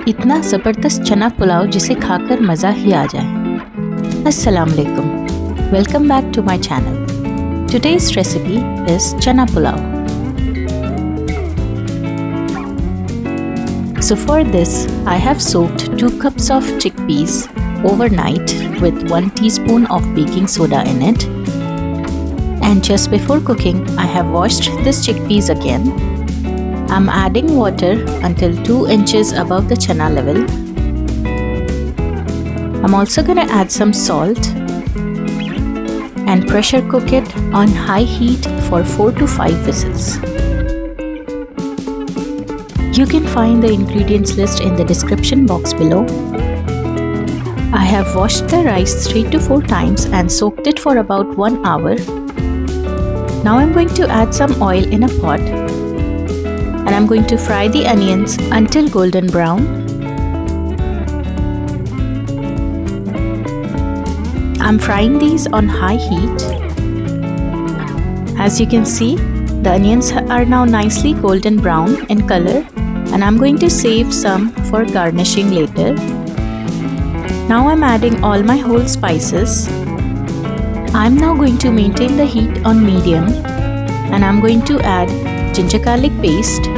इतना ज़बरदस्त चना पुलाव जिसे खाकर मज़ा ही आ जाए। अस्सलाम वालेकुम, welcome back to my channel. Today's recipe is chana pulao. So for this, I have soaked 2 cups of chickpeas overnight with 1 teaspoon of baking soda in it. And just before cooking, I have washed this chickpeas again. I'm adding water until 2 inches above the chana level. I'm also gonna add some salt and pressure cook it on high heat for 4 to 5 whistles. You can find the ingredients list in the description box below. I have washed the rice 3 to 4 times and soaked it for about 1 hour. Now I'm going to add some oil in a pot and I'm going to fry the onions until golden brown. I'm frying these on high heat. As you can see, the onions are now nicely golden brown in color and I'm going to save some for garnishing later. Now I'm adding all my whole spices. I'm now going to maintain the heat on medium and I'm going to add ginger garlic paste.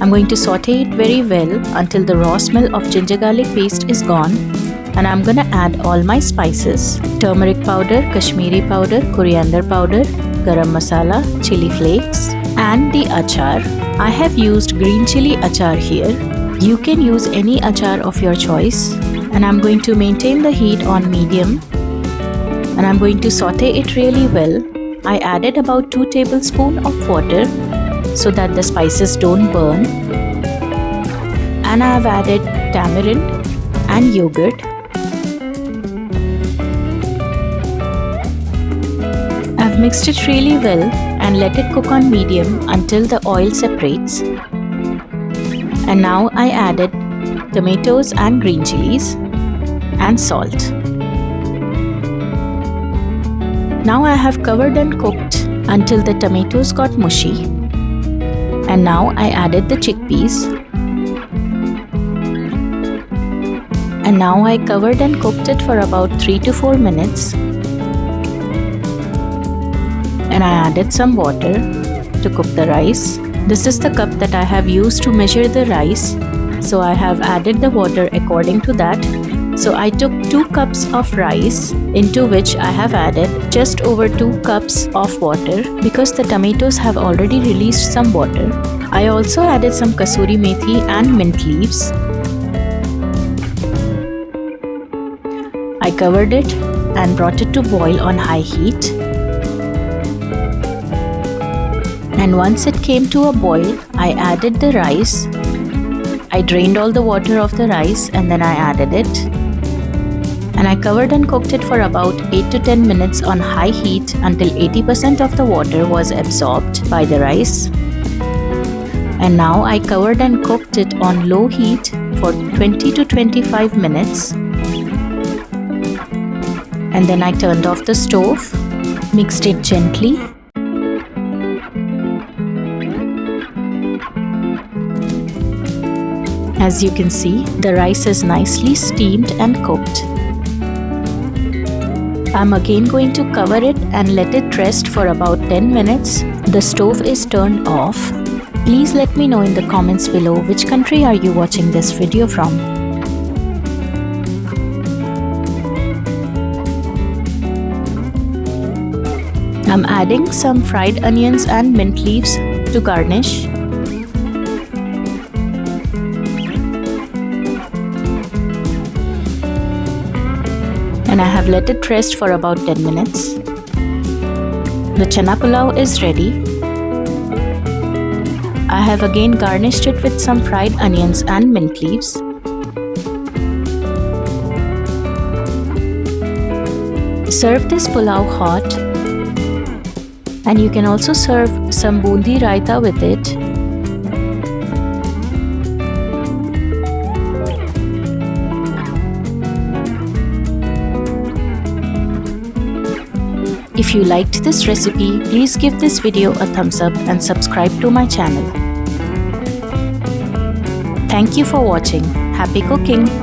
I'm going to saute it very well until the raw smell of ginger garlic paste is gone. And I'm gonna add all my spices: turmeric powder, Kashmiri powder, coriander powder, garam masala, chili flakes, and the Achaar. I have used green chilli Achaar here. You can use any Achaar of your choice. And I'm going to maintain the heat on medium. And I'm going to saute it really well. I added about 2 tablespoons of water so that the spices don't burn. And I have added tamarind and yogurt. I've mixed it really well and let it cook on medium until the oil separates. And now I added tomatoes and green chillies and salt. Now I have covered and cooked until the tomatoes got mushy. And now I added the chickpeas. And now I covered and cooked it for about 3 to 4 minutes. And I added some water to cook the rice. This is the cup that I have used to measure the rice. So I have added the water according to that. So I took 2 cups of rice into which I have added just over 2 cups of water because the tomatoes have already released some water. I also added some Kasuri methi and mint leaves. I covered it and brought it to boil on high heat. And once it came to a boil, I added the rice. I drained all the water of the rice and then I added it. And I covered and cooked it for about 8 to 10 minutes on high heat until 80% of the water was absorbed by the rice. And now I covered and cooked it on low heat for 20 to 25 minutes. And then I turned off the stove, mixed it gently. As you can see, the rice is nicely steamed and cooked. I'm again going to cover it and let it rest for about 10 minutes. The stove is turned off. Please let me know in the comments below which country are you watching this video from. I'm adding some fried onions and mint leaves to garnish. And I have let it rest for about 10 minutes. The chana pulao is ready. I have again garnished it with some fried onions and mint leaves. Serve this pulao hot. And you can also serve some bundi raita with it. If you liked this recipe, please give this video a thumbs up and subscribe to my channel. Thank you for watching. Happy cooking!